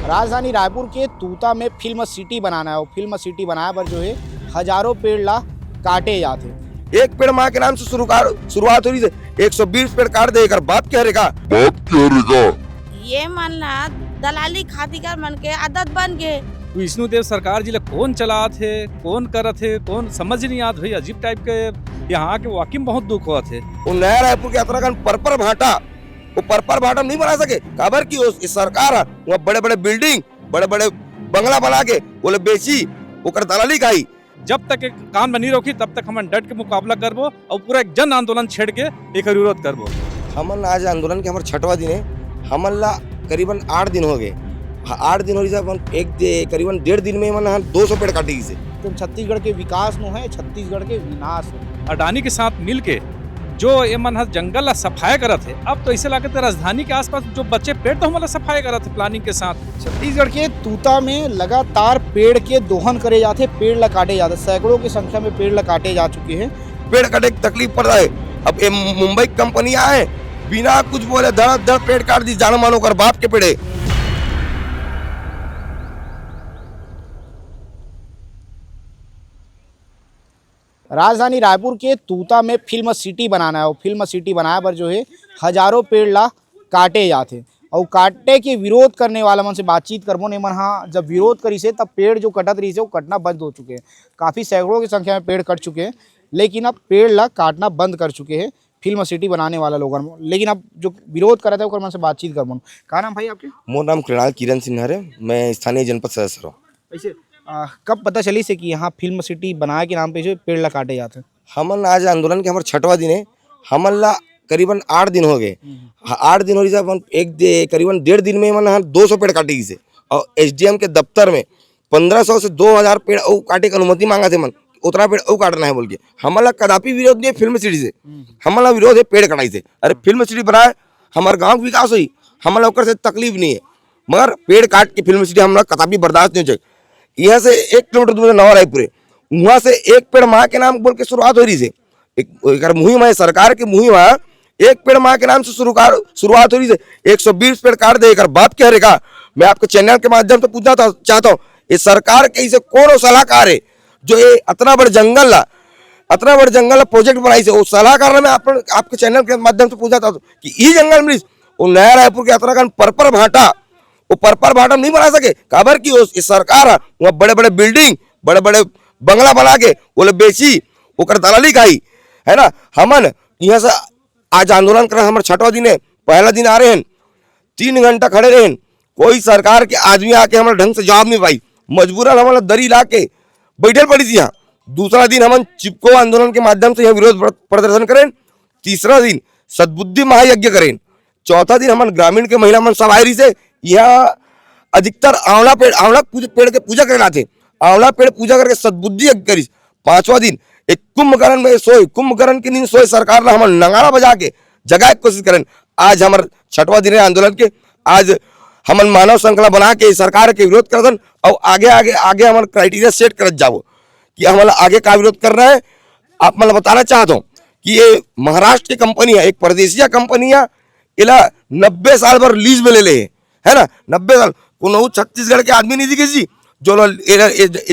राजधानी रायपुर के तूता में फिल्म सिटी बनाना है और फिल्म सिटी बनाया पर जो है हजारों पेड़ ला काटे जाते। एक पेड़ माँ के नाम से शुरुआत हो रही है, 120 पेड़ काट देकर बाप क्या रहेगा। ये मानना दलाली खातिर मन के आदत बन गए। विष्णुदेव सरकार जी कौन चला थे, कौन कर थे, कौन समझ नहीं आत भाई। अजीब टाइप के यहाँ के वाकई में बहुत दुख हुआ थे। वो नया रायपुर के उत्तराखंड परपर भाटा, वो परपर भाटा नहीं बना सके। खबर की इस सरकार वहाँ बड़े बड़े बिल्डिंग, बड़े बड़े बंगला बना के बोले बेची, वो कर दलाली खाई। जब तक एक काम बनी रोकी तब तक हम डट के मुकाबला करबो और पूरा एक जन आंदोलन छेड़ के एक विरोध करबो। हमन आज आंदोलन के हमारे 6वां दिन है। हमन ला करीबन 8 दिन हो गए। 8 दिन हो रही करीबन 1.5 दिन में मन 200 पेड़ काटी से। तो छत्तीसगढ़ के विकास नो है, छत्तीसगढ़ के विनाश है। अडानी के साथ मिलके जो ये मन जंगल ला सफाई करा थे, अब तो ऐसे लाके राजधानी के आसपास जो बच्चे पेड़ तो हमारा सफाई करा थे प्लानिंग के साथ। छत्तीसगढ़ के तूता में लगातार पेड़ के दोहन करे जाते, पेड़ ला काटे जाते। सैकड़ों की संख्या में पेड़ ला काटे जा चुके हैं। पेड़ कटे की तकलीफ पड़ रहा है। अब ये मुंबई की कंपनियां हैं, बिना कुछ बोले धड़ पेड़ काट दी, जान मानो कर बाप के पेड़े। राजधानी रायपुर के तूता में फिल्म सिटी बनाना है और फिल्म सिटी बनाया पर जो है हजारों पेड़ ला काटे जाते और काटे के विरोध करने वाला मन से बातचीत करबो ने मन। हाँ, जब विरोध करी से तब पेड़ जो कटत रही से वो कटना बंद हो चुके हैं। काफ़ी सैकड़ों की संख्या में पेड़ कट चुके हैं, लेकिन अब पेड़ ला काटना बंद कर चुके हैं फिल्म सिटी बनाने वाला लोगों। लेकिन अब जो विरोध कर रहे थे मन से बातचीत करबो। क्या नाम भाई आपके? मोर नाम कृणाल किरण सिन्हा है, मैं स्थानीय जनपद सदस्य हूँ। ऐसे कब पता चली से कि यहाँ फिल्म सिटी बनाए के नाम पे जो पेड़ ला काटे जाते? हमन आज आंदोलन के हमारे 6वां दिन है। हमन ला करीबन 8 दिन हो गए। 8 दिन हो रही है, करीबन 1.5 दिन में मन 200 पेड़ काटी से। और SDM के दफ्तर में 1500 से 2000 पेड़ और काटे की अनुमति मांगा थे मन, उतना पेड़ और काटना है बोल के। हमला कदापि विरोध नहीं है फिल्म सिटी से, हमला विरोध है पेड़ कटाई से। अरे फिल्म सिटी बनाए, हमारे गाँव का विकास हुई, हमला से तकलीफ नहीं है, मगर पेड़ काट के फिल्म सिटी हमला कदापि बर्दाश्त नहीं हो जाए। यहाँ से 1 किलोमीटर दूर नवा रायपुर है, वहाँ से एक पेड़ माँ के नाम बोल के शुरुआत हो रही है। एक मुहिम है सरकार की मुहिम है, एक पेड़ माँ के नाम से शुरुआत हो रही है। 120 पेड़ काट देकर बाप क्या रहेगा। मैं आपके चैनल के माध्यम से पूछना चाहता हूँ, ये सरकार के इसे कौन सलाहकार है जो ये इतना बड़ा जंगल प्रोजेक्ट बनाई से? वो सलाहकार मैं आपके चैनल के माध्यम से पूछना चाहता हूँ कि ये जंगल में वो नया रायपुर के उत्तराखंड परपर भाटा, वो परपर भाटा नहीं बना सके। खबर की इस सरकार वहाँ बड़े बड़े बिल्डिंग, बड़े बड़े बंगला बना के बोले बेची, वो कर दलाली खाई है ना। हमन यहाँ से आज आंदोलन कर हमारे 6वां दिन है। पहला दिन आ रहे हैं, 3 घंटा खड़े रहे, कोई सरकार के आदमी आके हमारे ढंग से जवाब नहीं पाई। मजबूरन हमारा दरी ला के बैठल पड़ी थी यहाँ। दूसरा दिन हम चिपको आंदोलन के माध्यम से यहाँ विरोध प्रदर्शन करें। तीसरा दिन सद्बुद्धि महायज्ञ करें। चौथा दिन हम ग्रामीण के महिला मन सब आई रही से यहाँ अधिकतर आंवला पेड़ के पूजा करना थे। आंवला पेड़ पूजा करके सद्बुद्धि यज्ञ करी। 5वां दिन एक कुंभकर्ण की नींद सोए सरकार ने हम नगाड़ा बजा के जगाए की कोशिश करें। आज हमारे 6वां दिन है आंदोलन के। आज हम मानव श्रृंखला बना के सरकार के विरोध करते और आगे हमारे क्राइटेरिया सेट कर जाओ कि हमारा आगे का विरोध कर रहा है। आप मैं बताना चाहता हूँ कि ये महाराष्ट्र की कंपनी है, एक परदेशिया कंपनी है। इला 90 साल भर लीज में ले ले है ना, 90 साल को छत्तीसगढ़ के आदमी नहीं दिखे जी जो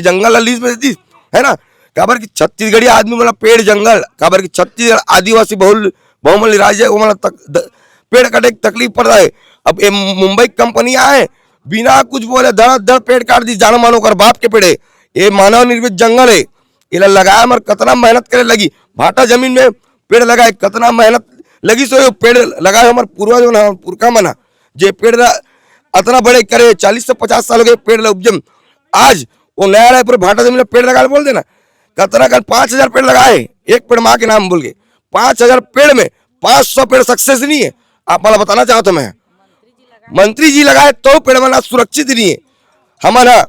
जंगल लीज में देती है ना। खबर की छत्तीसगढ़ी आदमी मतलब पेड़ जंगल, खबर की छत्तीसगढ़ आदिवासी बहुमूल्य राज्य है, मतलब पेड़ कटे की तकलीफ पड़ रहा है। अब ये मुंबई की कंपनियां हैं, बिना कुछ बोले धड़ पेड़ काट दी, जान मानो कर बाप के पेड़े। ये मानव निर्मित जंगल है, इला लगाया मगर कितना मेहनत करे लगी। भाटा जमीन में पेड़ लगाए, कितना मेहनत लगी सो पेड़ लगाए हमारे पूर्वज पुरखा मना जे पेड़ इतना बड़े करे। 40 से 50 साल हो गए पेड़ उपजम। आज वो नया रायपुर भाटा जमीन में पेड़ लगा बोल देना, कितना 5000 पेड़ लगाए एक पेड़ माँ के नाम बोल के। 5000 पेड़ में 500 पेड़ सक्सेस नहीं है। आप मला बताना चाहता हूँ मैं, मंत्री जी लगाए तो पेड़ बना सुरक्षित नहीं है। हमारा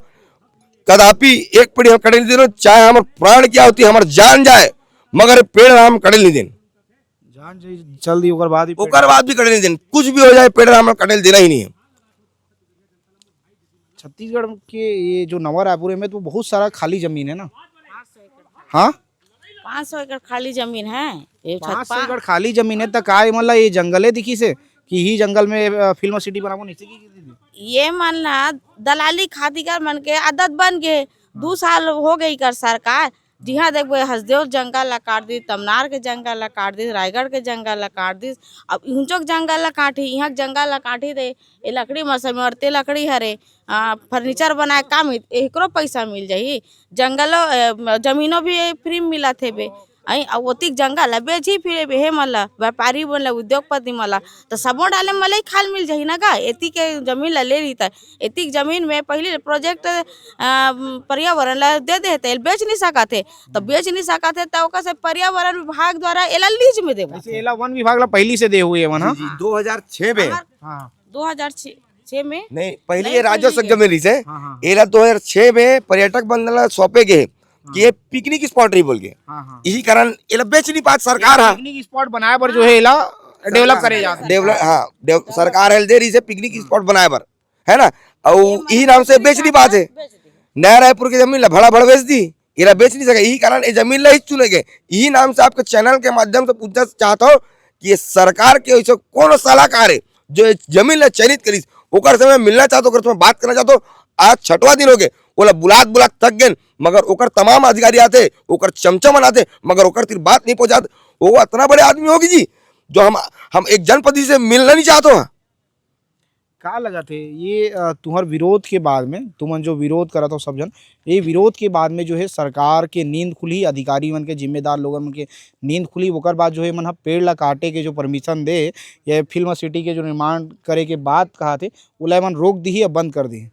कदापि एक पेड़ हम कटे नहीं देना, चाहे हमारे प्राण क्या होती है, हमारे जान जाए, मगर पेड़ हम कटे नहीं देना। जान चल दी ओकर बाद भी कटे नहीं देना, कुछ भी हो जाए पेड़ हम कटे देना ही नहीं है। छत्तीसगढ़ के ये जो नवा रायपुर में तो बहुत सारा खाली जमीन है ना। हाँ, 500 एकड़ खाली जमीन है। 500 एकड़ खाली जमीन है, तो का मतलब ये जंगले दिखी से कि ही जंगल में फिल्म सिटी बनाबो नहीं सकी। ये मानला दलाली खातिर मन के आदत बन गए। 2 साल हो गई कर सरकार जिहाँ देखबे हसदेव जंगल ला काट दी, तमनार के जंगल ला काट दी, रायगढ़ के जंगल ला काट दी। अब ऊंचोक जंगल ला काटी, यहाँ जंगल ला काटी दे ये लकड़ी मौसम में औरते लकड़ी हरे फर्नीचर बनाए काम एकरो पैसा मिल जाही। जंगलों जमीनों भी फ्री में मिला थे बे आई ओतिक जंगल बेची फिर हे मला व्यापारी बनला उद्योगपति मला तो सबो डाले मले खाल मिल जाही ना का। एती के जमीन ला ले रही था, एतिक जमीन में पहले प्रोजेक्ट पर्यावरण ला दे देते बेच नहीं सका थे तो बेच नहीं सका थे तो ओका से पर्यावरण विभाग द्वारा एला लीज में देवा। ऐसे एला वन विभाग ला पहली से दे हुए मन। हाँ 2006 में, हाँ 2006 में नहीं पहले ये राजस्व जमीन से एला 2006 में पर्यटक बंधन सौंपे गए कि ये पिकनिक स्पॉट रही बोल के। यही कारण एला बेच नहीं पात सरकार। हाँ पिकनिक स्पॉट बनाए पर जो है एला डेवलप करे जाते डेवलप, हाँ सरकार हेल दे रही से पिकनिक स्पॉट बनाए पर, है ना। और यही नाम से बेच नहीं पाते। नया रायपुर की जमीन ला भड़ा भड़ बेच दी, एला बेच नहीं सके। यही कारण ये जमीन ला ही चुने गए। यही नाम से आपके चैनल के माध्यम से पूछना चाहता हूँ कि ये सरकार के ऐसे कौन सलाहकार है जो ये जमीन ला चयनित करी ओकर से मैं मिलना चाहता हूँ, मैं बात करना चाहता हूँ। आज 6वां दिन हो गए, बोला बुलात थक गए मगर ओकर तमाम अधिकारी आते ओकर चमचमन आते मगर ओकर तिर बात नहीं पहुंचाते। वो इतना बड़े आदमी होगी जी जो हम एक जनप्रतिनिधि से मिलना नहीं चाहते हैं। का लगा थे ये तुम्हार विरोध के बाद में तुमन जो विरोध करा था सब जन, ये विरोध के बाद में जो है सरकार के नींद खुली, अधिकारी मन के जिम्मेदार लोगन के नींद खुली। ओकर बाद जो है मन पेड़ ला काटे के जो परमिशन दे या फिल्म सिटी के जो निर्माण करे के बाद कहा थे उला मन रोक दी या बंद कर दी।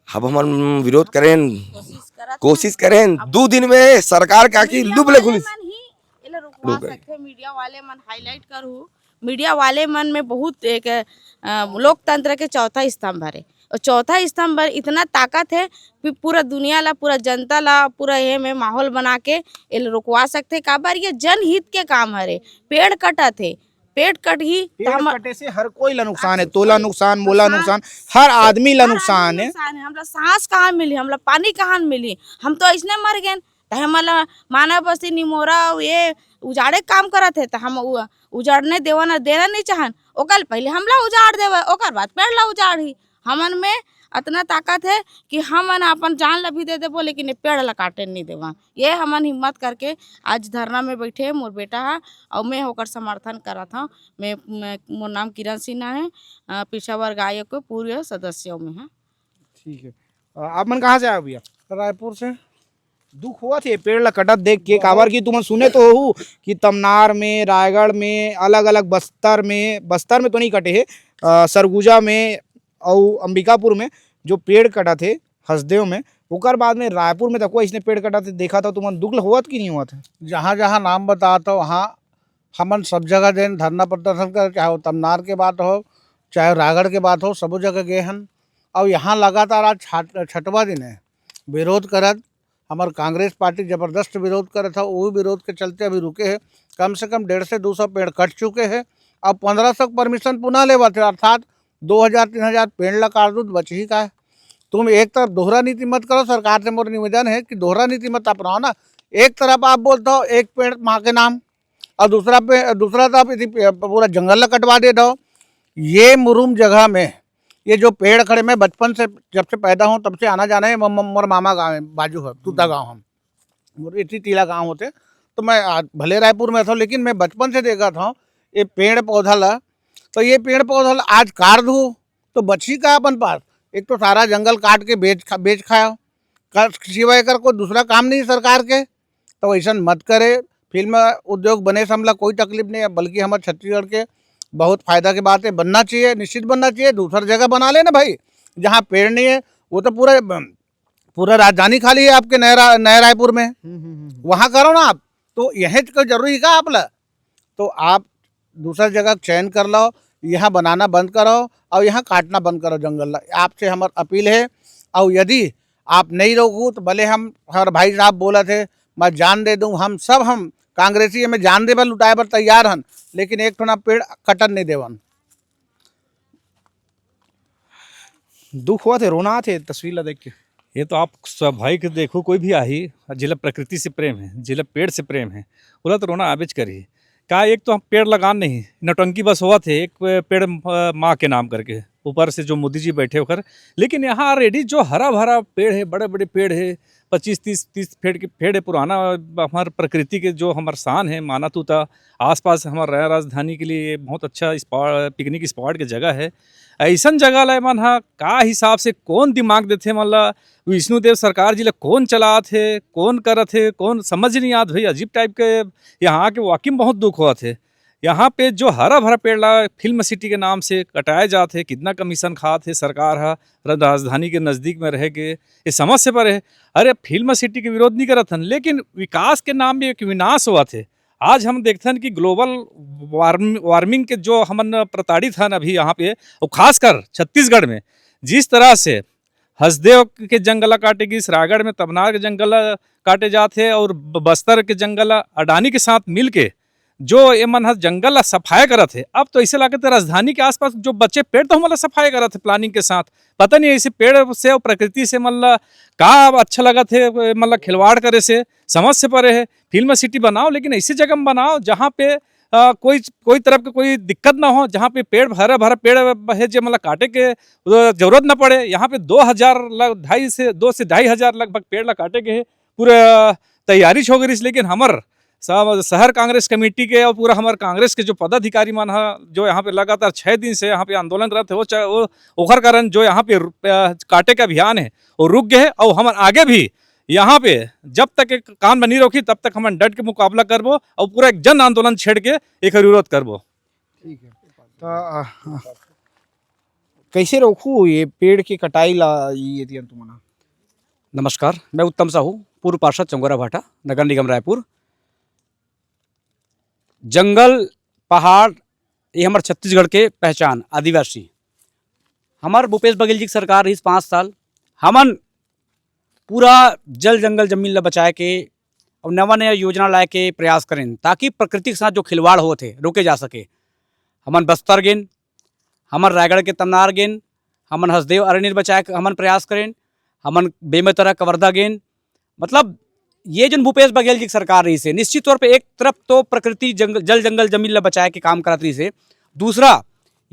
अब हम विरोध करें कोशिश करें 2 दिन में सरकार का की लुब ले खुली। मीडिया वाले मन हाईलाइट करू, मीडिया वाले मन में बहुत एक लोकतंत्र के चौथा स्तंभ है और चौथा स्तंभ इतना ताकत है कि पूरा दुनिया ला पूरा जनता ला पूरा ये में माहौल बना के ये रुकवा सकते। काबर ये जनहित के काम हरे। पेड़ कटा थे, पेड़ कट ही पेड़ कटे से हर कोई ला नुकसान है, तोला नुकसान, मोला नुकसान, हर आदमी ला नुकसान है। हमरा सांस कहाँ मिली, हमरा पानी कहाँ मिली, हम तो ऐसने मर गए। हमला मानव बस्ती निमोरा ये उजाड़े काम करत है तो हम उजाड़ने देना नहीं चाहन। ओकर पहले हमला उजाड़ देवे ओकर बाद पेड़ ला उजाड़ी। हमन में इतना ताकत है कि हमन अपन जान ला भी दे देबो लेकिन पेड़ ला काटे नहीं देवा। ये हमन हिम्मत करके आज धरना में बैठे। मोर बेटा है और मैं होकर समर्थन करा था। मैं मोर नाम किरण सिन्हा है, पेशावर गायक के पूरे सदस्यों में है। ठीक है, आप मन कहाँ से आए भैया? रायपुर से। दुख हुआ थे पेड़ ला कटत देख के। काबर की तुम सुने तो हो कि तमनार में, रायगढ़ में, अलग अलग बस्तर में तो नहीं कटे है, सरगुजा में और अंबिकापुर में जो पेड़ कटा थे हसदेव में, ओकर बाद में रायपुर में तक इसने पेड़ कटा थे देखा था। तुम दुख हुआ कि नहीं हुआ था? जहाँ जहाँ नाम बताता हो वहाँ हमन सब जगह देन धरना प्रदर्शन कर, चाहे वो तमनार के बात हो चाहे रायगढ़ के बात हो, सब जगह गए हन। और यहाँ लगातार आज 6वां दिन है विरोध करत। हमार कांग्रेस पार्टी ज़बरदस्त विरोध करे था, वो विरोध के चलते अभी रुके हैं। कम से कम 150 से 200 पेड़ कट चुके हैं। अब 1500 परमिशन पुनः लेवा थे, अर्थात 2000-3000 पेड़ ला काट दूध बच ही का है। तुम एक तरफ दोहरा नीति मत करो। सरकार से मोर निवेदन है कि दोहरा नीति मत अपनाओ ना। एक तरफ आप बोलते हो एक पेड़ माँ के नाम और दूसरा तरफ पूरा जंगल ला कटवा दे दो। ये मुरुम जगह में ये जो पेड़ खड़े, मैं बचपन से जब से पैदा हूँ तब से आना जाना है। मोर मामा गाँव है, बाजू है तूता गाँव, हम मोर इतनी टीला गाँव होते। तो मैं भले रायपुर में था लेकिन मैं बचपन से देखा था ये पेड़ पौधा ला। तो ये पेड़ पौधा ला आज काट दूँ तो बची का अपन पास। एक तो सारा जंगल काट के बेच खाओ, सिवाय कर कोई दूसरा काम नहीं सरकार के। तो ऐसा मत करे। फिल्म उद्योग बने से हमला कोई तकलीफ नहीं है, बल्कि हमारे छत्तीसगढ़ के बहुत फायदा की बात है। बनना चाहिए, निश्चित बनना चाहिए। दूसरी जगह बना लेना भाई, जहाँ पेड़ नहीं है। वो तो पूरा राजधानी खाली है आपके नए रायपुर में, वहाँ करो ना आप। तो यह तो जरूरी का आप ला, तो आप दूसरा जगह चयन कर लो, यहाँ बनाना बंद करो और यहाँ काटना बंद करो जंगल ला। आपसे हमारी अपील है। और यदि आप नहीं रोकू तो भले हम हर भाई साहब बोला थे मैं जान दे दूँ, हम कांग्रेसी में जान दे पर लुटाए पर तैयार हन, लेकिन एक ठोना पेड़ कटन नहीं देवन। दुख हुआ थे, रोना थे तस्वीर ला देख के। ये तो आप स्वाभाविक देखो, कोई भी आई जिला प्रकृति से प्रेम है, जिला पेड़ से प्रेम है, बोला तो रोना आबिज करी। का एक तो हम पेड़ लगान नहीं, नौटंकी बस हुआ थे एक पेड़ माँ के नाम करके ऊपर से जो मोदी जी बैठे होकर। लेकिन यहाँ ऑलरेडी जो हरा भरा पेड़ है, बड़े बड़े पेड़ है, 25-30 पेड़ के पेड़ है पुराना, हमारे प्रकृति के जो हमारे शान है माना तूता। आसपास हमारे राजधानी के लिए बहुत अच्छा स्पॉट, पिकनिक स्पॉट की जगह है। ऐसन जगह ला मन हा का हिसाब से कौन दिमाग देते मतलब विष्णुदेव सरकार जी ला कौन चला थे, कौन करत थे, कौन समझ नहीं आत भाई। अजीब टाइप के यहाँ के वाकई में बहुत दुख हुआ थे। यहाँ पे जो हरा भरा पेड़ ला फिल्म सिटी के नाम से कटाए जाते, कितना कमीशन खाते सरकार है राजधानी के नज़दीक में रह के, ये समझ से पर है। अरे फिल्म सिटी के विरोध नहीं करत हन, लेकिन विकास के नाम में एक विनाश हुआ थे। आज हम देखते हैं कि ग्लोबल वार्मिंग के जो हमन प्रताड़ित हैं अभी यहाँ पे, और खासकर छत्तीसगढ़ में जिस तरह से हसदेव के जंगल काटे गई, रायगढ़ में तमनार के जंगल काटे जाते, और बस्तर के जंगल अडानी के साथ मिल के जो ये मन जंगल सफाई करत है। अब तो ऐसे लाके तो राजधानी के आसपास जो बच्चे पेड़ तो हमारा सफाई करत है प्लानिंग के साथ। पता नहीं ऐसे पेड़ से और प्रकृति से मतलब का अच्छा लगा थे, मतलब खिलवाड़ करे से समझ से परे है। फिल्म सिटी बनाओ, लेकिन ऐसी जगह में बनाओ जहाँ पे कोई तरफ का कोई दिक्कत ना हो, जहाँ पे पेड़ हरा भरा पेड़ है जो मतलब काटे के जरूरत ना पड़े। यहाँ पे 2 से 2,500 लगभग पेड़ ला काटे के है, पूरे तैयारी हो गई। लेकिन हमार शहर कांग्रेस कमेटी के और पूरा हमारे कांग्रेस के जो पदाधिकारी मन है जो यहाँ पे लगातार 6 दिन से यहाँ पे आंदोलन करते हो, वो ओखर कारण जो यहाँ पे काटे का अभियान है वो रुक गए है। और हम आगे भी यहाँ पे जब तक एक काम बनी रोकी तब तक हम डट के मुकाबला करबो और पूरा एक जन आंदोलन छेड़ के एक विरोध करबो। ठीक है, तो कैसे रोकू ये पेड़ की कटाई ला ये दियन तुमना? नमस्कार, मैं उत्तम साहू, पूर्व पार्षद चंगोरा भाटा, नगर निगम रायपुर। जंगल पहाड़ ये हमारे छत्तीसगढ़ के पहचान आदिवासी। हमार भूपेश बघेल जी की सरकार रही 5 साल, हमन पूरा जल जंगल जमीन ला बचाए के और नवा नया योजना लाए के प्रयास करें ताकि प्रकृति के साथ जो खिलवाड़ होते रोके जा सके। हमन बस्तर गेन, हमन रायगढ़ के तमनार गेन, हमन हसदेव अरण्य बचाए के हमन प्रयास करें, हमन बेमेतरा कवर्धा गेन। मतलब ये जो भूपेश बघेल जी की सरकार रही से निश्चित तौर पे एक तरफ तो प्रकृति जल जंगल जमीन ला बचाए के काम करत रही से, दूसरा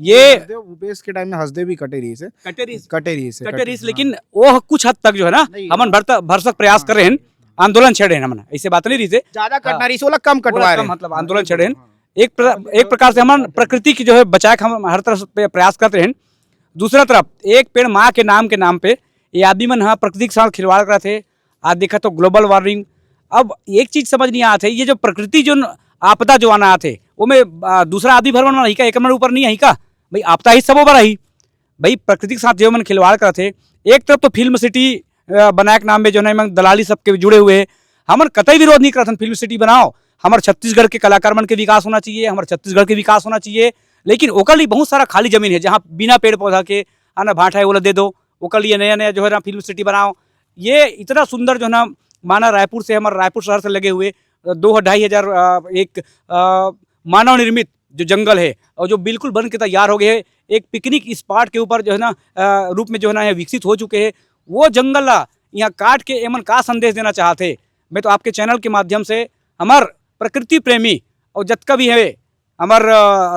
ये भूपेश के टाइम में हंसदे भी कटे रही से, लेकिन वो कुछ हद तक जो है ना हमन भरसक प्रयास कर रहे हैं, आंदोलन छेड़े हैं हमन। ऐसे बात नहीं रही से ज्यादा कटना रही से वाला कम कटवा रहे हैं, मतलब आंदोलन छेड़े हैं। एक प्रकार से हमन प्रकृति की जो है बचाए हम हर तरफ पे प्रयास करते हैं। दूसरा तरफ एक पेड़ माँ के नाम पे ये आदमी मन हाँ प्रकृति के साथ खिलवाड़ कर थे। आज देखा तो ग्लोबल वार्मिंग। अब एक चीज समझ नहीं आते, ये जो प्रकृति जो आपदा जो आना आते वो में दूसरा आदि भर ही का एक मन ऊपर नहीं है का भाई, आपदा ही सब ऊपर आई भाई। प्रकृति के साथ जो मन खिलवाड़ कर थे, एक तरफ तो फिल्म सिटी बनाए के नाम में जो है दलाली सबके जुड़े हुए हैं। हमन कतई विरोध नहीं करते फिल्म सिटी बनाओ, हमारे छत्तीसगढ़ के कलाकार मन के विकास होना चाहिए, हमारे छत्तीसगढ़ के विकास होना चाहिए। लेकिन ओकर लिए बहुत सारा खाली जमीन है जहाँ बिना पेड़ पौधा के आना भाटा है वो दे दो, ओकर लिए नया नया जो है ना फिल्म सिटी बनाओ। ये इतना सुंदर जो है ना माना रायपुर से, हमारे रायपुर शहर से लगे हुए 2-2.5 हजार एक मानव निर्मित जो जंगल है और जो बिल्कुल बन के तैयार हो गए हैं, एक पिकनिक स्पॉट के ऊपर जो है ना रूप में जो है ना विकसित हो चुके हैं। वो जंगल यहाँ काट के एमन का संदेश देना चाहते। मैं तो आपके चैनल के माध्यम से हमार प्रकृति प्रेमी और जतका भी है हमार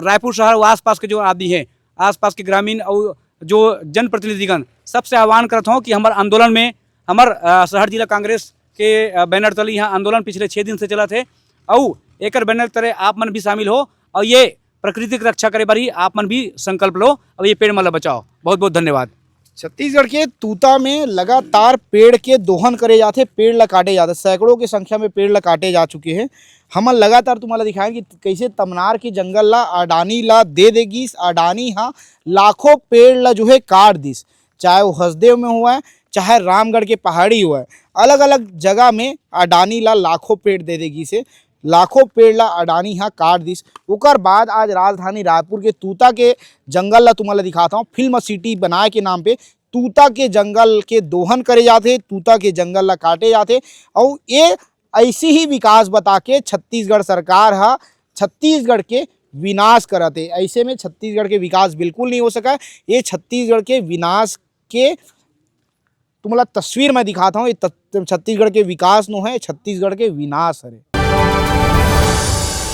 रायपुर शहर व आसपास के जो आदमी हैं, आसपास के ग्रामीण और जो जनप्रतिनिधिगण सबसे आह्वान करता हूँ कि हमारे आंदोलन में हमार शहर जिला कांग्रेस के बैनर तले यहाँ आंदोलन पिछले 6 दिन से चला थे और एक बैनर तले आप मन भी शामिल हो और ये प्रकृति की रक्षा करे बारी आप मन भी संकल्प लो और ये पेड़ मतलब बचाओ। बहुत बहुत धन्यवाद। छत्तीसगढ़ के तूता में लगातार पेड़ के दोहन करे जाते, पेड़ ला काटे जाते, सैकड़ों की संख्या में पेड़ ला काटे जा चुके हैं। हम लगातार तुम्हारा दिखाएं कि कैसे तमनार के जंगल ला अडानी ला दे देगी। अडानी हाँ लाखों पेड़ ला जो है काट दिस, चाहे वो हसदेव में हुआ है चाहे रामगढ़ के पहाड़ी हुआ है, अलग अलग जगह में अडानी ला लाखों पेड़ दे देगी से लाखों पेड़ ला अडानी यहाँ काट दिस। उकर बाद आज राजधानी रायपुर के तूता के जंगल ला तुम्हारा दिखाता हूँ, फिल्म सिटी बनाए के नाम पे तूता के जंगल के दोहन करे जाते, तूता के जंगल ला काटे जाते और ये ऐसी ही विकास बता के छत्तीसगढ़ सरकार है छत्तीसगढ़ के विनाश करते। ऐसे में छत्तीसगढ़ के विकास बिल्कुल नहीं हो सका। ये छत्तीसगढ़ के विनाश के तुम्हारा तस्वीर मैं दिखाता हूँ, ये छत्तीसगढ़ के विकास नो है, छत्तीसगढ़ के विनाश है।